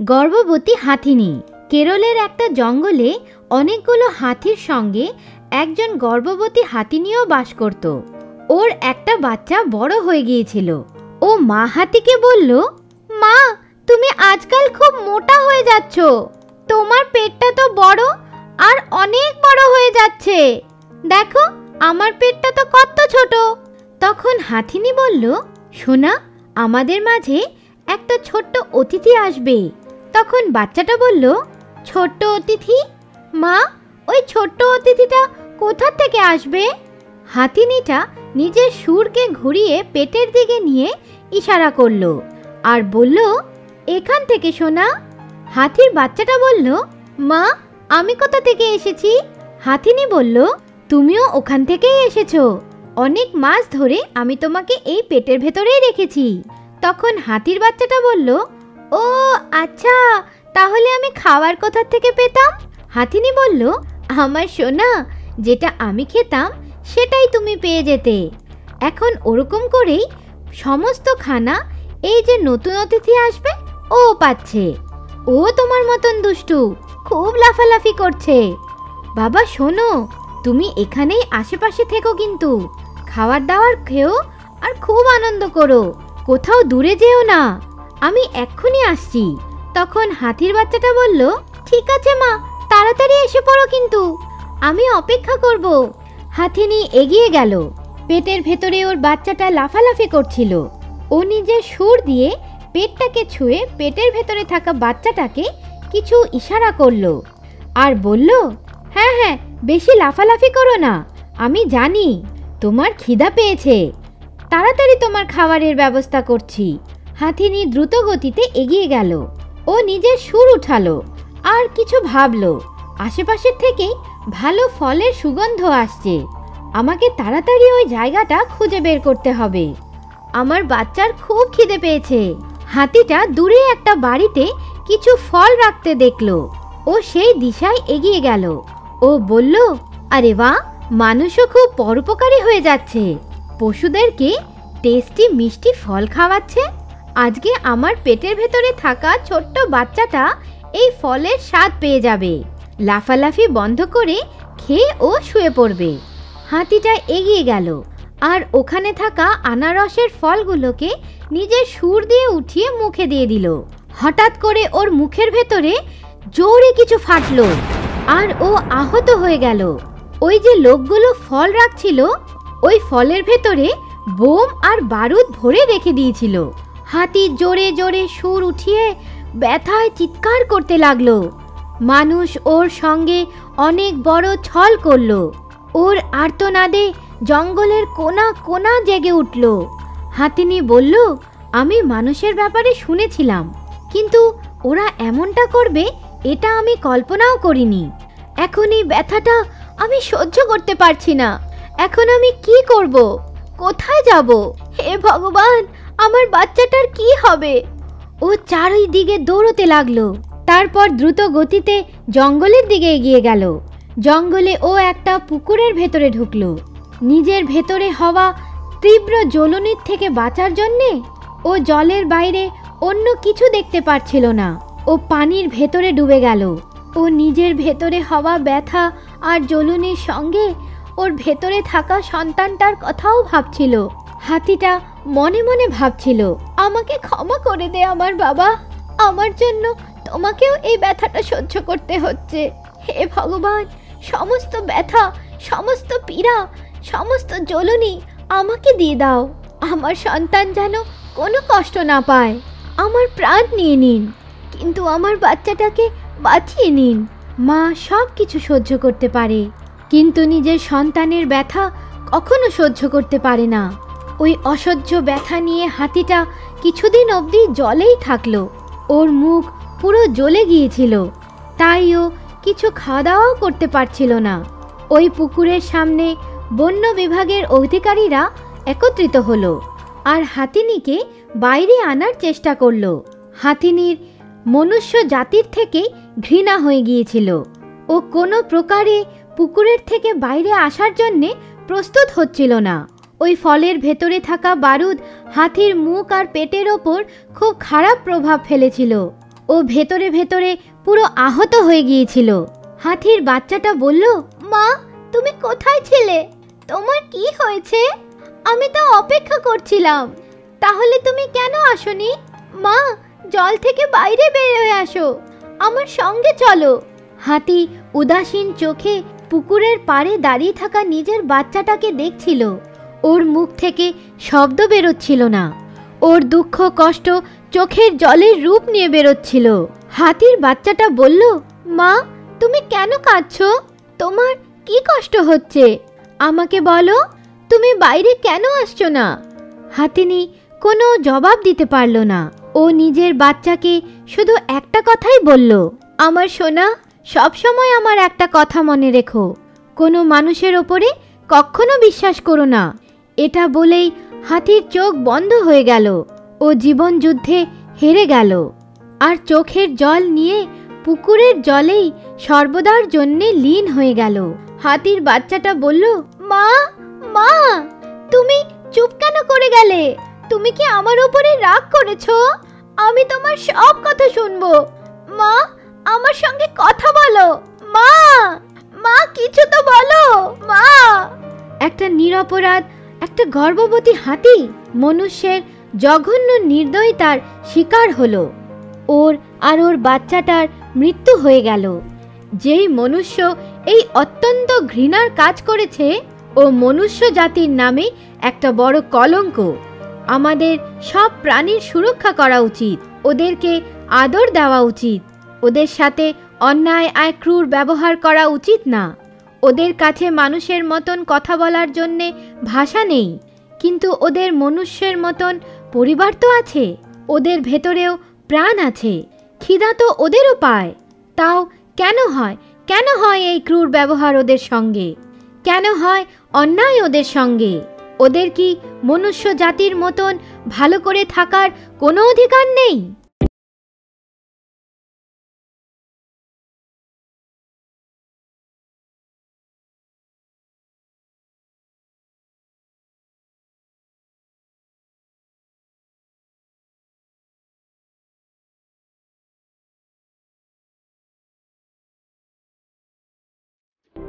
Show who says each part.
Speaker 1: গর্ভবতী হাতিনী। কেরলের একটা জঙ্গলে অনেকগুলো হাতির সঙ্গে একজন গর্ভবতী হাতিনীও বাস করত। ওর একটা বাচ্চা বড় হয়ে গিয়েছিল। ও মা হাতিকে বলল, মা, তুমি আজকাল খুব মোটা হয়ে যাচ্ছ। তোমার পেটটা তো বড় আর অনেক বড় হয়ে যাচ্ছে। দেখো, আমার পেটটা তো কত ছোট। তখন হাতিনী বলল, সোনা, আমাদের মাঝে একটা ছোট্ট অতিথি আসবে। তখন বাচ্চাটা বলল, ছোট্ট অতিথি? মা, ওই ছোট্ট অতিথিটা কোথা থেকে আসবে? হাতিনীটা নিজের সুরকে ঘুরিয়ে পেটের দিকে নিয়ে ইশারা করলো আর বলল, এখান থেকে সোনা। হাতির বাচ্চাটা বলল, মা, আমি কোথা থেকে এসেছি? হাতিনী বলল, তুমিও ওখান থেকেই এসেছো। অনেক মাস ধরে আমি তোমাকে এই পেটের ভেতরেই রেখেছি। তখন হাতির বাচ্চাটা বলল, ও আচ্ছা, তাহলে আমি খাবার কোথা থেকে পেতাম? হাতিনী বলল, আমার সোনা, যেটা আমি খেতাম সেটাই তুমি পেয়ে যেতে। এখন ওরকম করেই সমস্ত খানা এই যে নতুন অতিথি আসবে ও পাচ্ছে। ও তোমার মতন দুষ্টু, খুব লাফালাফি করছে। বাবা শোনো, তুমি এখানেই আশেপাশে থেকো, কিন্তু খাবার দাবার খেও আর খুব আনন্দ করো। কোথাও দূরে যেও না, আমি এক্ষুনি আসছি। তখন হাতির বাচ্চাটা বলল, ঠিক আছে মা, তাড়াতাড়ি এসে পড়ো, কিন্তু আমি অপেক্ষা করব। হাতিনী এগিয়ে গেল। পেটের ভেতরে ওর বাচ্চাটা লাফালাফি করছিল। ও নিজের সুর দিয়ে পেটটাকে ছুঁয়ে পেটের ভেতরে থাকা বাচ্চাটাকে কিছু ইশারা করলো আর বলল, হ্যাঁ হ্যাঁ, বেশি লাফালাফি করো না। আমি জানি তোমার খিদা পেয়েছে, তাড়াতাড়ি তোমার খাবারের ব্যবস্থা করছি। হাতিনী দ্রুত গতিতে এগিয়ে গেল। ও নিজের সুর উঠালো আর কিছু ভাবলো। আশেপাশের থেকেই ভালো ফলের সুগন্ধ আসছে। আমাকে তাড়াতাড়ি ওই জায়গাটা খুঁজে বের করতে হবে। আমার বাচ্চার খুব খিদে পেয়েছে। হাতিটা দূরে একটা বাড়িতে কিছু ফল রাখতে দেখলো। ও সেই দিশায় এগিয়ে গেল। ও বলল, আরে বাহ, মানুষও খুব পরোপকারী হয়ে যাচ্ছে। পশুদেরকে টেস্টি মিষ্টি ফল খাওয়াচ্ছে। আজকে আমার পেটের ভেতরে থাকা ছোট্ট বাচ্চাটা এই ফলের স্বাদ পেয়ে যাবে। লাফালাফি বন্ধ করে খেয়ে ও শুয়ে পড়বে। হাতিটা এগিয়ে গেল আর ওখানে থাকা আনারসের ফলগুলোকে নিজের সুর দিয়ে উঠিয়ে মুখে দিয়ে দিল। হঠাৎ করে ওর মুখের ভেতরে জোরে কিছু ফাটলো আর ও আহত হয়ে গেল। ওই যে লোকগুলো ফল রাখছিল, ওই ফলের ভেতরে বোম আর বারুদ ভরে রেখে দিয়েছিল। হাতি জোরে জোরে সুর উঠিয়ে ব্যথায় চিৎকার করতে লাগলো। মানুষ ওর সঙ্গে অনেক বড় ছল করলো। ওর আর্তনাদে জঙ্গলের কোনা কোনা জেগে উঠল। হাতিনী বলল, আমি মানুষের ব্যাপারে শুনেছিলাম, কিন্তু ওরা এমনটা করবে এটা আমি কল্পনাও করিনি। এখন এই ব্যথাটা আমি সহ্য করতে পারছি না। এখন আমি কি করব? কোথায় যাব? হে ভগবান, আমার বাচ্চাটার কি হবে? ও চারিদিকে দৌড়তে লাগলো। তারপর দ্রুত গতিতে জঙ্গলের দিকে এগিয়ে গেল। জঙ্গলে ও একটা পুকুরের ভেতরে ঢুকলো। নিজের ভেতরে হওয়া তীব্র জ্বলনির থেকে বাঁচার জন্যে ও জলের বাইরে অন্য কিছু দেখতে পারছিল না। ও পানির ভেতরে ডুবে গেল। ও নিজের ভেতরে হওয়া ব্যথা আর জ্বলনির সঙ্গে ওর ভেতরে থাকা সন্তানটার কথাও ভাবছিল। হাতিটা মনে মনে ভাবছিল, আমাকে ক্ষমা করে দে আমার বাবা, আমার জন্য তোমাকেও এই ব্যথাটা সহ্য করতে হচ্ছে। হে ভগবান, সমস্ত ব্যথা, সমস্ত পীড়া, সমস্ত জ্বলনি আমাকে দিয়ে দাও। আমার সন্তান যেন কোনো কষ্ট না পায়। আমার প্রাণ নিয়ে নিন, কিন্তু আমার বাচ্চাটাকে বাঁচিয়ে নিন। মা সব কিছু সহ্য করতে পারে, কিন্তু নিজের সন্তানের ব্যথা কখনো সহ্য করতে পারে না। ওই অসহ্য ব্যথা নিয়ে হাতিটা কিছুদিন অবধি জলেই থাকলো। ওর মুখ পুরো জ্বলে গিয়েছিল, তাই ও কিছু খাওয়া দাওয়াও করতে পারছিল না। ওই পুকুরের সামনে বন্য বিভাগের অধিকারীরা একত্রিত হলো আর হাতিনীকে বাইরে আনার চেষ্টা করলো। হাতিনীর মনুষ্য জাতির থেকে ঘৃণা হয়ে গিয়েছিল। ও কোনো প্রকারে পুকুরের থেকে বাইরে আসার জন্যে প্রস্তুত হচ্ছিল না। ওই ফলের ভেতরে থাকা বারুদ হাতির মুখ আর পেটের ওপর খুব খারাপ প্রভাব ফেলেছিল। ও ভেতরে ভেতরে পুরো আহত হয়ে গিয়েছিল। হাতির বাচ্চাটা বলল, মা তুমি কোথায় ছিলে? তোমার কি হয়েছে? আমি তো অপেক্ষা করছিলাম। তাহলে তুমি কেন আসোনি? মা, জল থেকে বাইরে বের হয়ে আসো, আমার সঙ্গে চলো। হাতি উদাসীন চোখে পুকুরের পাড়ে দাঁড়িয়ে থাকা নিজের বাচ্চাটাকে দেখছিল। ওর মুখ থেকে শব্দ বেরোচ্ছিল না। ওর দুঃখ কষ্ট চোখের জলের রূপ নিয়ে বেরোচ্ছিল। হাতির বাচ্চাটা বলল, মা তুমি কেন কাঁদছো? তোমার কি কষ্ট হচ্ছে? আমাকে বলো, তুমি বাইরে কেন আসছো না? হাতিনি কোনো জবাব দিতে পারল না। ও নিজের বাচ্চাকে শুধু একটা কথাই বলল, আমার সোনা, সবসময় আমার একটা কথা মনে রেখো, কোনো মানুষের ওপরে কখনো বিশ্বাস করো না। এটা বলেই হাতির চোখ বন্ধ হয়ে গেল। ও জীবন যুদ্ধে হেরে গেল আর চোখের জল নিয়ে পুকুরের জলেই সর্বদার জন্যে লীন হয়ে গেল। হাতির বাচ্চাটা বলল, মা, মা তুমি চুপ কেন করে গেলে? তুমি কি আমার উপরে রাগ করেছো? আমি তোমার সব কথা শুনবো। মা, আমার সঙ্গে কথা বলো। মা, মা কিছু তো বলো। মা। একটা নিরপরাধ, একটা গর্ভবতী হাতি মনুষ্যের জঘন্য নির্দয়তার শিকার হলো। ওর আর ওর বাচ্চাটার মৃত্যু হয়ে গেল। যেই মনুষ্য এই অত্যন্ত ঘৃণার কাজ করেছে, ও মনুষ্য জাতির নামে একটা বড় কলঙ্ক। আমাদের সব প্রাণীর সুরক্ষা করা উচিত, ওদেরকে আদর দেওয়া উচিত। ওদের সাথে অন্যায় আর ক্রূর ব্যবহার করা উচিত না। ওদের কাছে মানুষের মতন কথা বলার জন্যে ভাষা নেই, কিন্তু ওদের মনুষ্যের মতন পরিবার তো আছে। ওদের ভেতরেও প্রাণ আছে, খিদা তো ওদেরও পায়। তাও কেন হয় এই ক্রূর ব্যবহার ওদের সঙ্গে? কেন হয় অন্যায় ওদের সঙ্গে? ওদের কি মনুষ্য জাতির মতন ভালো করে থাকার কোনো অধিকার নেই?